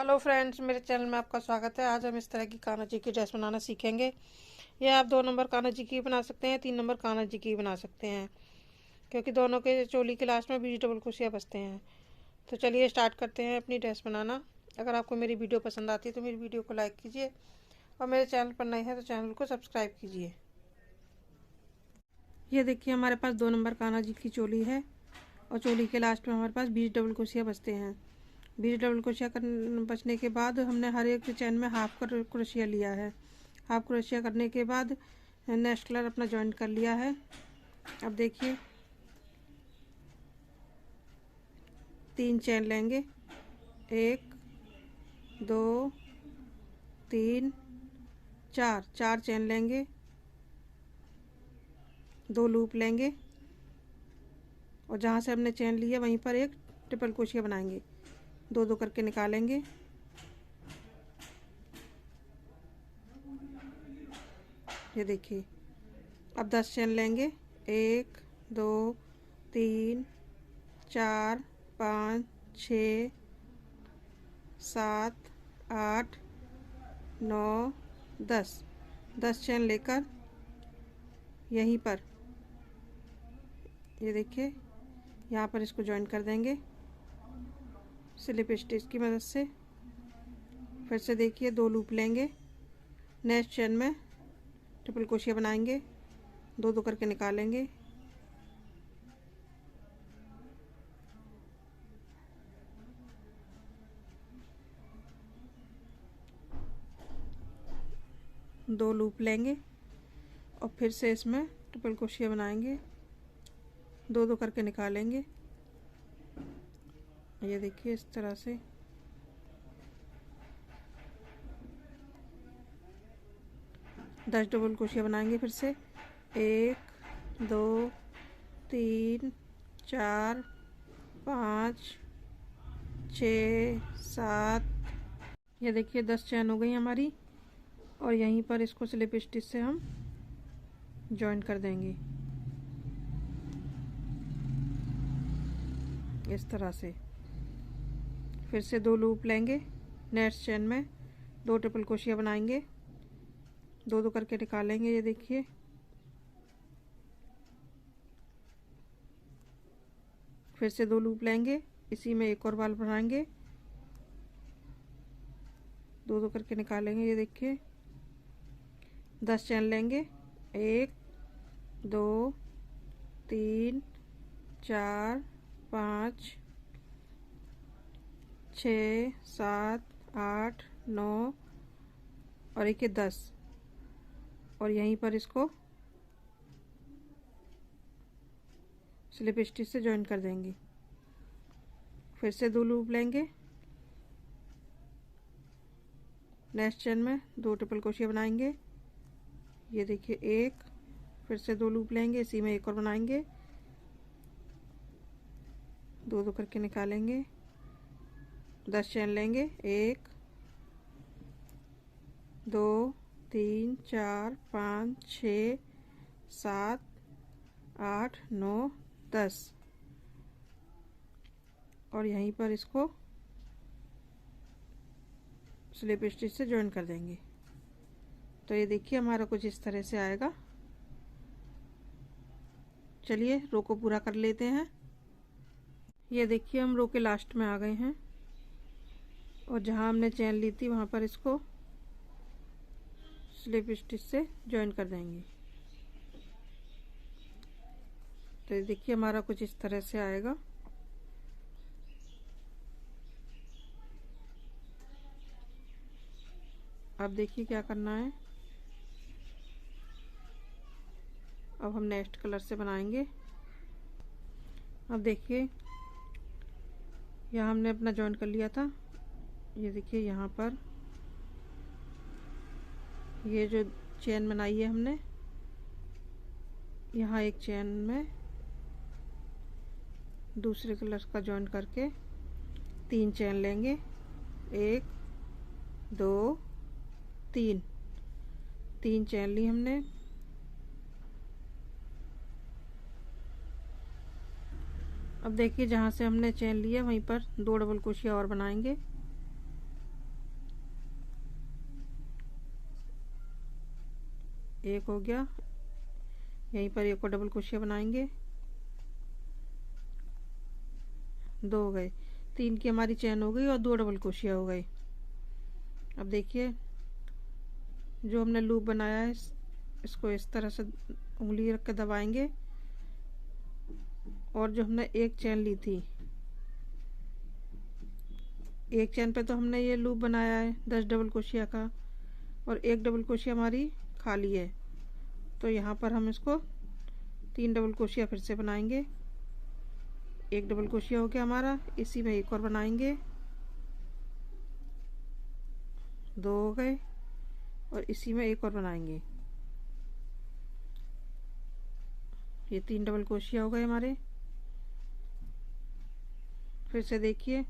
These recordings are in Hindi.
हेलो फ्रेंड्स, मेरे चैनल में आपका स्वागत है। आज हम इस तरह की कान्हा जी की ड्रेस बनाना सीखेंगे। ये आप 2 नंबर कान्हा जी की बना सकते हैं, 3 नंबर कान्हा जी की बना सकते हैं, क्योंकि दोनों के चोली के लास्ट में वेजिटेबल कुशिया बसते हैं। तो चलिए स्टार्ट करते हैं अपनी ड्रेस बनाना। अगर आपको मेरी वीडियो पसंद आती है तो मेरी वीडियो को लाइक कीजिए और मेरे चैनल पर नए हैं तो चैनल को सब्सक्राइब कीजिए। ये देखिए, हमारे पास 2 नंबर कान्हा जी की चोली है और चोली के लास्ट में हमारे पास 20 डबल क्रोशिया बचते हैं। 20 डबल क्रोशिया बचने के बाद हमने हर एक चैन में हाफ क्रोशिया लिया है। हाफ क्रोशिया करने के बाद नेक्स्ट कलर अपना जॉइन कर लिया है। अब देखिए, 3 चैन लेंगे, 1 2 3 4 चैन लेंगे, 2 लूप लेंगे और जहाँ से हमने चैन लिया वहीं पर एक ट्रिपल क्रोशिया बनाएंगे। 2 करके निकालेंगे। ये देखिए, अब 10 चैन लेंगे, 1 2 3 4 5 6 7 8 9 10 चैन लेकर यहीं पर ये देखिए, यहाँ पर इसको जॉइन कर देंगे स्लिप स्टिच की मदद से। फिर से देखिए, 2 लूप लेंगे, नेक्स्ट चैन में ट्रिपल क्रोशिया बनाएंगे, 2 करके निकालेंगे। दो लूप लेंगे और फिर से इसमें ट्रिपल क्रोशिया बनाएंगे, 2 करके निकालेंगे। ये देखिए, इस तरह से 10 डबल क्रोशिया बनाएंगे। फिर से 1 2 3 4 5 6 7। ये देखिए, 10 चैन हो गई हमारी और यहीं पर इसको स्लिप स्टिच से हम जॉइन कर देंगे इस तरह से। फिर से 2 लूप लेंगे, नेक्स्ट चैन में 2 ट्रिपल क्रोशिया बनाएंगे, 2 करके निकालेंगे। ये देखिए, फिर से 2 लूप लेंगे, इसी में एक और बाल बनाएंगे, 2 करके निकालेंगे। ये देखिए, 10 चैन लेंगे, 1 2 3 4 5 6 7 8 9 और एक 10 और यहीं पर इसको स्लिप स्टिच से जॉइन कर देंगे। फिर से 2 लूप लेंगे, नेक्स्ट चैन में 2 ट्रिपल क्रोशिया बनाएंगे। ये देखिए, 1, फिर से 2 लूप लेंगे, इसी में एक और बनाएंगे, 2 करके निकालेंगे। 10 चैन लेंगे, 1 2 3 4 5 6 7 8 9 10 और यहीं पर इसको स्लिप स्टिच से जॉइन कर देंगे। तो ये देखिए, हमारा कुछ इस तरह से आएगा। चलिए रो को पूरा कर लेते हैं। ये देखिए, हम रो के लास्ट में आ गए हैं और जहाँ हमने चैन ली थी वहाँ पर इसको स्लिप स्टिच से जॉइन कर देंगे। तो ये देखिए, हमारा कुछ इस तरह से आएगा। अब देखिए क्या करना है। अब हम नेक्स्ट कलर से बनाएंगे। अब देखिए, यहाँ हमने अपना जॉइन कर लिया था। ये देखिए, यहाँ पर ये जो चेन बनाई है हमने, यहाँ एक चेन में दूसरे कलर का जॉइन करके 3 चेन लेंगे, 1 2 3 चेन ली हमने। अब देखिए, जहाँ से हमने चेन लिया वहीं पर 2 डबल क्रोशिया और बनाएंगे, एक हो गया, यहीं पर एक और डबल क्रोशिया बनाएंगे, 2 हो गए, 3 की हमारी चेन हो गई और 2 डबल क्रोशिया हो गए। अब देखिए जो हमने लूप बनाया है इसको इस तरह से उंगली रख के दबाएंगे और जो हमने एक चेन ली थी, एक चेन पे तो हमने ये लूप बनाया है 10 डबल क्रोशिया का और एक डबल क्रोशिया हमारी खाली है, तो यहाँ पर हम इसको 3 डबल क्रोशिया फिर से बनाएंगे। एक डबल क्रोशिया हो गया हमारा, इसी में एक और बनाएंगे, 2 हो गए और इसी में एक और बनाएंगे, ये 3 डबल क्रोशिया हो गए हमारे। फिर से देखिए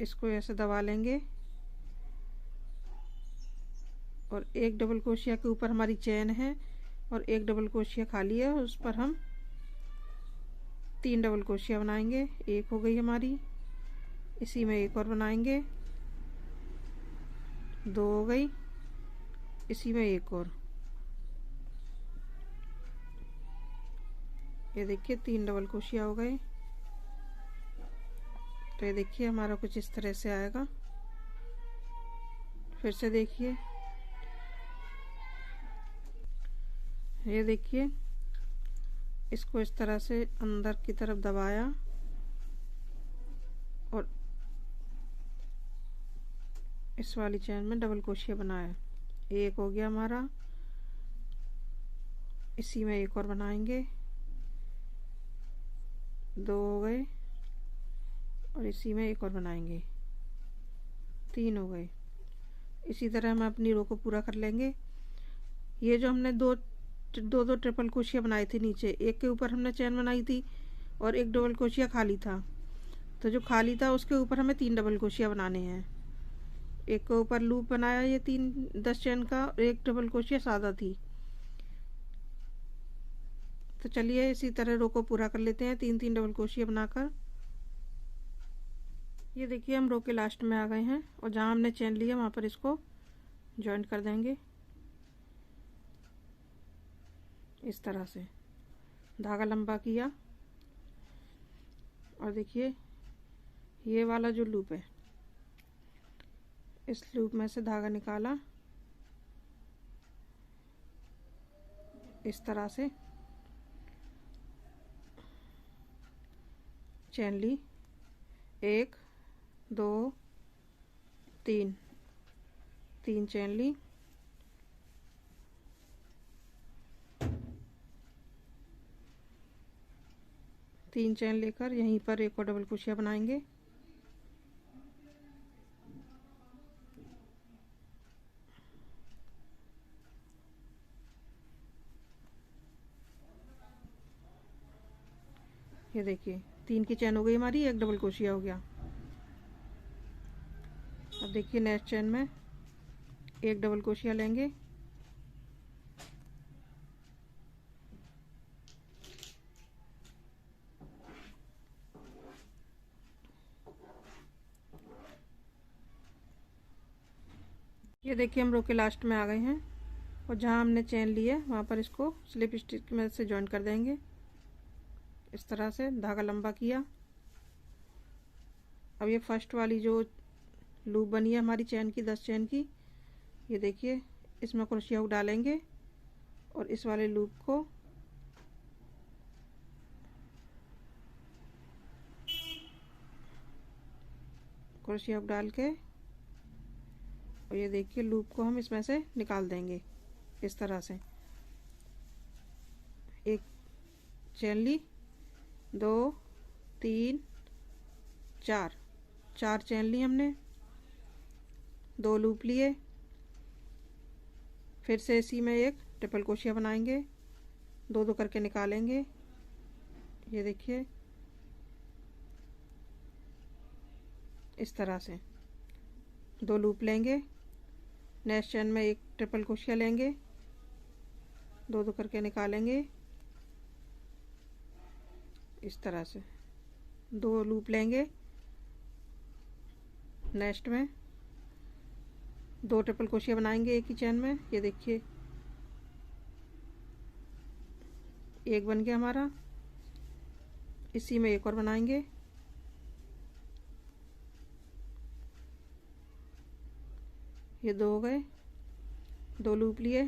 इसको ऐसे दबा लेंगे और एक डबल क्रोशिया के ऊपर हमारी चेन है और एक डबल क्रोशिया खाली है, उस पर हम 3 डबल क्रोशिया बनाएंगे, एक हो गई हमारी, इसी में एक और बनाएंगे, 2 हो गई, इसी में एक और, ये देखिए 3 डबल क्रोशिया हो गए। तो ये देखिए हमारा कुछ इस तरह से आएगा। फिर से देखिए, ये देखिए इसको इस तरह से अंदर की तरफ दबाया और इस वाली चेन में डबल क्रोशिया बनाया, एक हो गया हमारा, इसी में एक और बनाएंगे, 2 हो गए और इसी में एक और बनाएंगे, 3 हो गए। इसी तरह हम अपनी रो को पूरा कर लेंगे। ये जो हमने दो ट्रिपल क्रोशिया बनाई थी नीचे, एक के ऊपर हमने चेन बनाई थी और एक डबल क्रोशिया खाली था, तो जो खाली था उसके ऊपर हमें 3 डबल क्रोशिया बनाने हैं। एक के ऊपर लूप बनाया ये 10 चेन का और एक डबल क्रोशिया सादा थी। तो चलिए इसी तरह रो को पूरा कर लेते हैं 3-3 डबल क्रोशिया बनाकर। ये देखिए हम रो के लास्ट में आ गए हैं और जहाँ हमने चेन लिया वहाँ पर इसको जॉइंट कर देंगे इस तरह से, धागा लंबा किया और देखिए ये वाला जो लूप है इस लूप में से धागा निकाला इस तरह से, चेन ली, 1 2 3 चेन ली, तीन चेन लेकर यहीं पर एक और डबल क्रोशिया बनाएंगे, ये देखिए 3 की चेन हो गई हमारी, एक डबल क्रोशिया हो गया। अब देखिए नेक्स्ट चेन में एक डबल क्रोशिया लेंगे, ये देखिए हम रो के लास्ट में आ गए हैं और जहाँ हमने चेन ली है वहाँ पर इसको स्लिप स्टिच की मदद से जॉइंट कर देंगे इस तरह से, धागा लंबा किया। अब ये फर्स्ट वाली जो लूप बनी है हमारी चेन की 10 चेन की, ये देखिए इसमें क्रोशिया डालेंगे और इस वाले लूप को क्रोशिया डाल के और ये देखिए लूप को हम इसमें से निकाल देंगे इस तरह से, एक चेन ली, 2 3 4 चेन ली हमने, 2 लूप लिए, फिर से इसी में एक ट्रिपल क्रोशिया बनाएंगे, 2 करके निकालेंगे, ये देखिए इस तरह से, 2 लूप लेंगे, नेक्स्ट चेन में एक ट्रिपल क्रोशिया लेंगे, 2 करके निकालेंगे इस तरह से, 2 लूप लेंगे, नेक्स्ट में 2 ट्रिपल क्रोशिया बनाएंगे एक ही चेन में। ये देखिए एक बन गया हमारा। इसी में एक और बनाएंगे। ये 2 हो गए। 2 लूप लिए।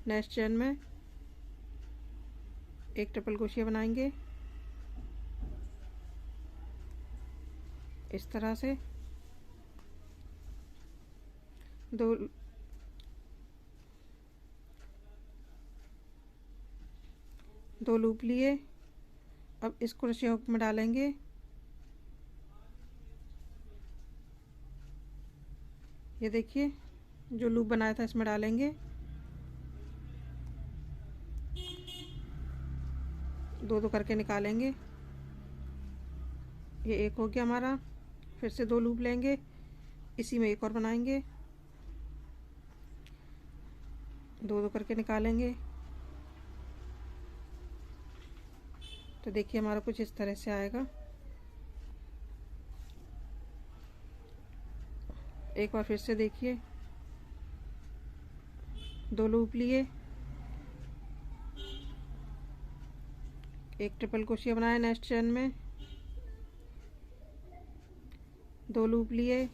नेक्स्ट चेन में एक ट्रिपल क्रोशिया बनाएंगे इस तरह से। 2 लूप लिए। अब इस क्रोशिया हुक में डालेंगे। ये देखिए जो लूप बनाया था इसमें डालेंगे। 2 करके निकालेंगे। ये एक हो गया हमारा। फिर से 2 लूप लेंगे। इसी में एक और बनाएंगे। 2 करके निकालेंगे। तो देखिए हमारा कुछ इस तरह से आएगा। एक बार फिर से देखिए। 2 लूप लिए। एक ट्रिपल क्रोशिया बनाया नेक्स्ट चेन में। 2 लूप लिए।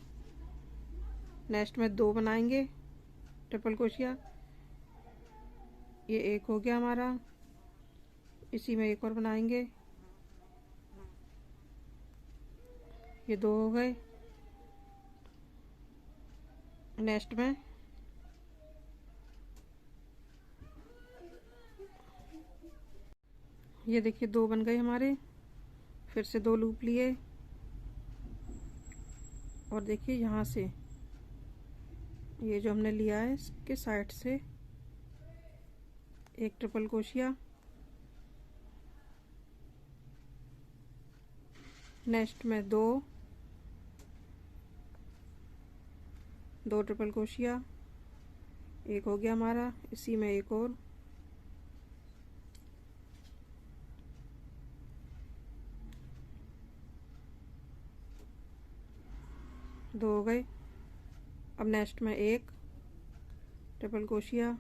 नेक्स्ट में 2 बनाएंगे ट्रिपल क्रोशिया। ये एक हो गया हमारा। इसी में एक और बनाएंगे। ये 2 हो गए। नेक्स्ट में ये देखिए 2 बन गए हमारे। फिर से 2 लूप लिए और देखिए यहाँ से ये जो हमने लिया है इसके साइड से एक ट्रिपल क्रोशिया। नेक्स्ट में 2 ट्रिपल क्रोशिया। एक हो गया हमारा। इसी में एक और। दो हो गए। अब नेक्स्ट में एक ट्रिपल क्रोशिया।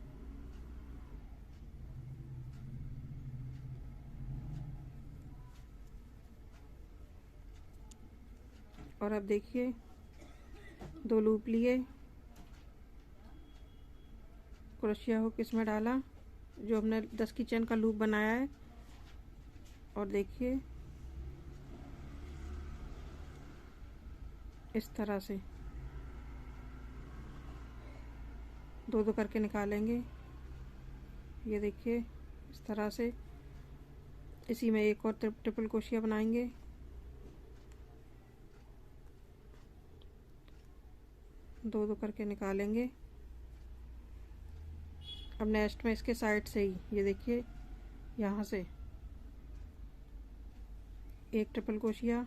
और अब देखिए 2 लूप लिए। क्रोशिया हुक इसमें डाला जो हमने 10 की चेन का लूप बनाया है। और देखिए इस तरह से 2 करके निकालेंगे। ये देखिए इस तरह से। इसी में एक और ट्रिपल क्रोशिया बनाएंगे। दो करके निकालेंगे। अब नेक्स्ट में इसके साइड से ही ये देखिए यहाँ से एक ट्रिपल क्रोशिया।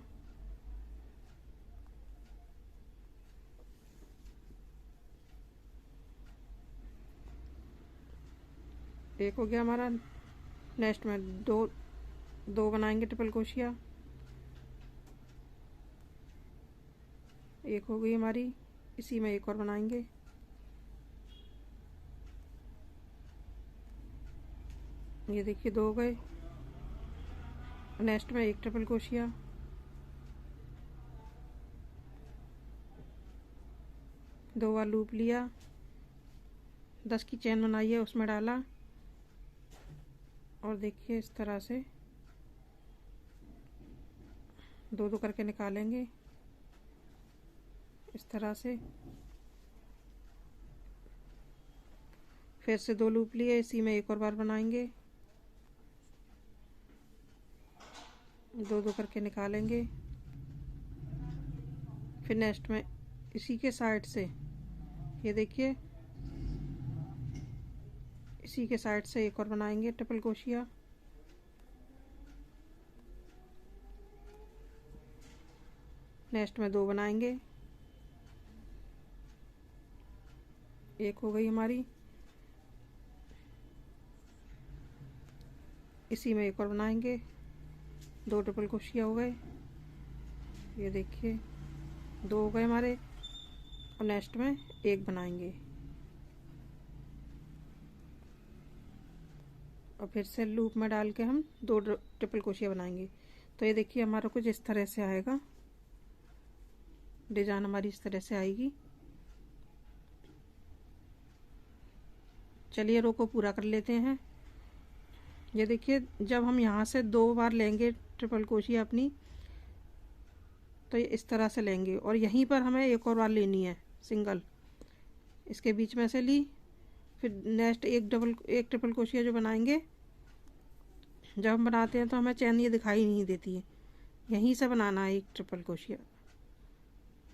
एक हो गया हमारा। नेक्स्ट में दो बनाएंगे ट्रिपल क्रोशिया। एक हो गई हमारी। इसी में एक और बनाएंगे। ये देखिए 2 हो गए। नेक्स्ट में एक ट्रिपल क्रोशिया। 2 बार लूप लिया। 10 की चेन बनाई है उसमें डाला। और देखिए इस तरह से 2 करके निकालेंगे इस तरह से। फिर से 2 लूप लिए। इसी में एक और बार बनाएंगे। 2 करके निकालेंगे। फिर नेक्स्ट में इसी के साइड से ये देखिए इसी के साइड से एक और बनाएंगे ट्रिपल क्रोशिया। नेक्स्ट में 2 बनाएंगे। एक हो गई हमारी। इसी में एक और बनाएंगे। 2 ट्रिपल क्रोशिया हो गए। ये देखिए 2 हो गए हमारे। और नेक्स्ट में एक बनाएंगे और फिर से लूप में डाल के हम 2 ट्रिपल क्रोशिया बनाएंगे। तो ये देखिए हमारा कुछ इस तरह से आएगा, डिजाइन हमारी इस तरह से आएगी। चलिए रो को पूरा कर लेते हैं। ये देखिए जब हम यहाँ से 2 बार लेंगे ट्रिपल क्रोशिया अपनी, तो ये इस तरह से लेंगे और यहीं पर हमें एक और बार लेनी है सिंगल, इसके बीच में से ली। फिर नेक्स्ट एक ट्रिपल क्रोशिया जो बनाएंगे, जब हम बनाते हैं तो हमें चैन ये दिखाई नहीं देती है, यहीं से बनाना है एक ट्रिपल क्रोशिया।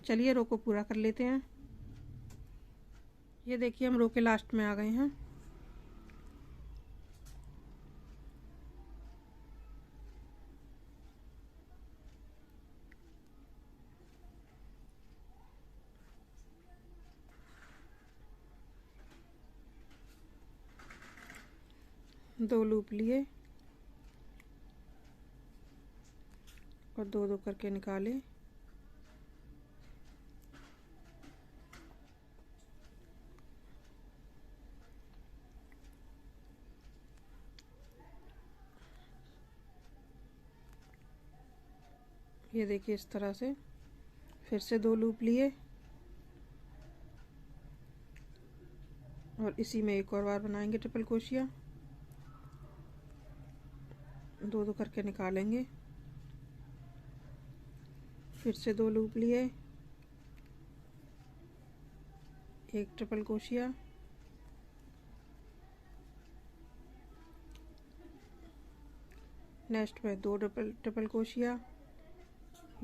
चलिए रो को पूरा कर लेते हैं। ये देखिए हम रो के लास्ट में आ गए हैं। दो लूप लिए और 2-2 करके निकाले। ये देखिए इस तरह से फिर से 2 लूप लिए और इसी में एक और बार बनाएंगे ट्रिपल क्रोशिया। 2-2 करके निकालेंगे। फिर से 2 लूप लिए, एक ट्रिपल क्रोशिया, नेक्स्ट में 2 ट्रिपल क्रोशिया।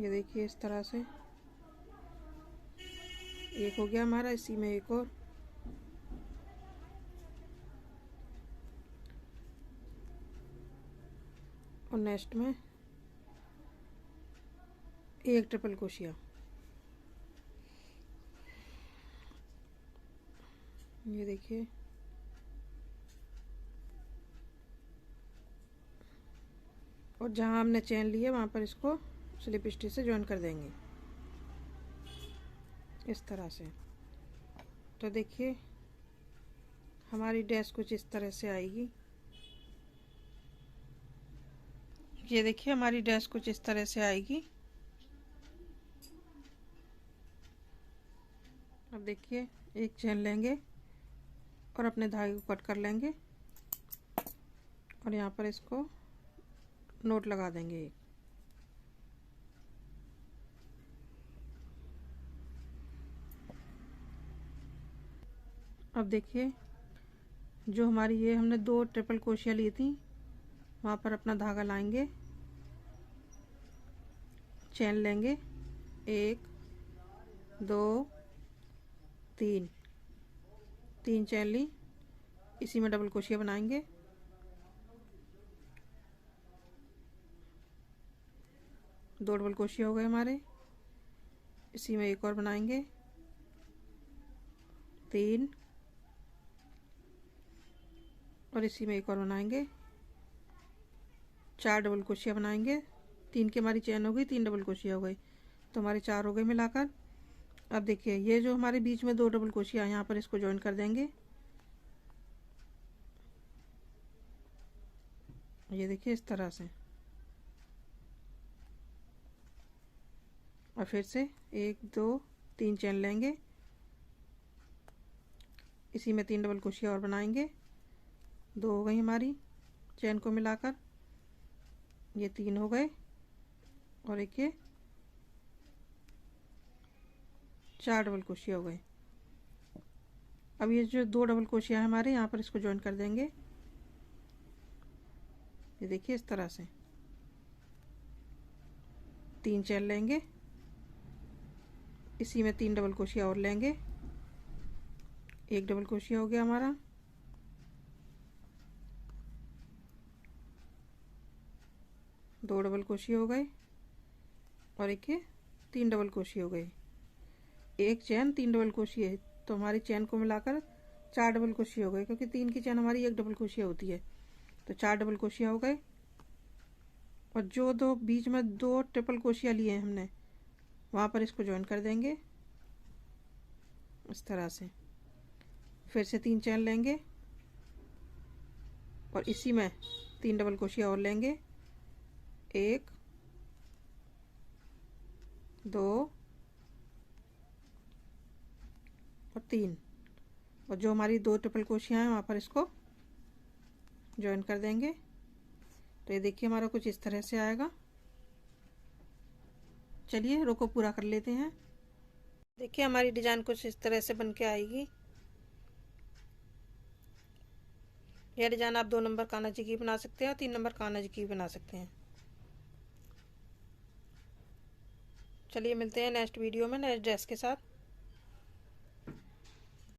ये देखिए इस तरह से एक हो गया हमारा, इसी में एक और नेक्स्ट में एक ट्रिपल क्रोशिया। ये देखिए और जहाँ हमने चैन ली है वहाँ पर इसको स्लिप स्टिच से ज्वाइन कर देंगे इस तरह से। तो देखिए हमारी ड्रेस कुछ इस तरह से आएगी। ये देखिए हमारी ड्रेस कुछ इस तरह से आएगी। अब देखिए एक चैन लेंगे और अपने धागे को कट कर लेंगे और यहाँ पर इसको नोट लगा देंगे एक। अब देखिए जो हमारी ये हमने 2 ट्रिपल क्रोशिया ली थी, वहाँ पर अपना धागा लाएंगे, चैन लेंगे, 1 2 3 चैन ली, इसी में डबल क्रोशिया बनाएंगे। दो डबल क्रोशिया हो गए हमारे, इसी में एक और बनाएंगे, 3 और इसी में एक और बनाएंगे, 4 डबल क्रोशिया बनाएंगे। 3 की हमारी चैन हो गई, 3 डबल क्रोशिया हो गई, तो हमारे 4 हो गए मिलाकर। अब देखिए ये जो हमारे बीच में 2 डबल क्रोशिया यहाँ पर इसको ज्वाइन कर देंगे। ये देखिए इस तरह से, और फिर से 1 2 3 चैन लेंगे, इसी में 3 डबल क्रोशिया और बनाएंगे। 2 हो गई हमारी चैन को मिलाकर, ये 3 हो गए और एक ये 4 डबल क्रोशिया हो गए। अब ये जो 2 डबल क्रोशिया है हमारे यहाँ पर इसको ज्वाइन कर देंगे। ये देखिए इस तरह से 3 चैन लेंगे, इसी में 3 डबल क्रोशिया और लेंगे, 1 डबल क्रोशिया हो गया हमारा, 2 डबल क्रोशिया हो गए और एक ये 3 डबल क्रोशिया हो गए। एक चैन 3 डबल क्रोशिया है, तो हमारी चैन को मिलाकर 4 डबल क्रोशिया हो गए, क्योंकि 3 की चैन हमारी 1 डबल क्रोशिया होती है, तो 4 डबल क्रोशिया हो गए। और जो 2 बीच में 2 ट्रिपल क्रोशिया लिए हैं हमने, वहाँ पर इसको ज्वाइन कर देंगे। इस तरह से। फिर से 3 चैन लेंगे और इसी में 3 डबल क्रोशिया और लेंगे। 1 2 और 3, और जो हमारी 2 ट्रिपल क्रोशिया हैं वहाँ पर इसको ज्वाइन कर देंगे। तो ये देखिए हमारा कुछ इस तरह से आएगा। चलिए रो को पूरा कर लेते हैं। देखिए हमारी डिजाइन कुछ इस तरह से बन के आएगी। यह डिजाइन आप 2 नंबर कान्हा जी की बना सकते हैं और 3 नंबर कान्हा जी की बना सकते हैं। चलिए मिलते हैं नेक्स्ट वीडियो में नेक्स्ट ड्रेस के साथ।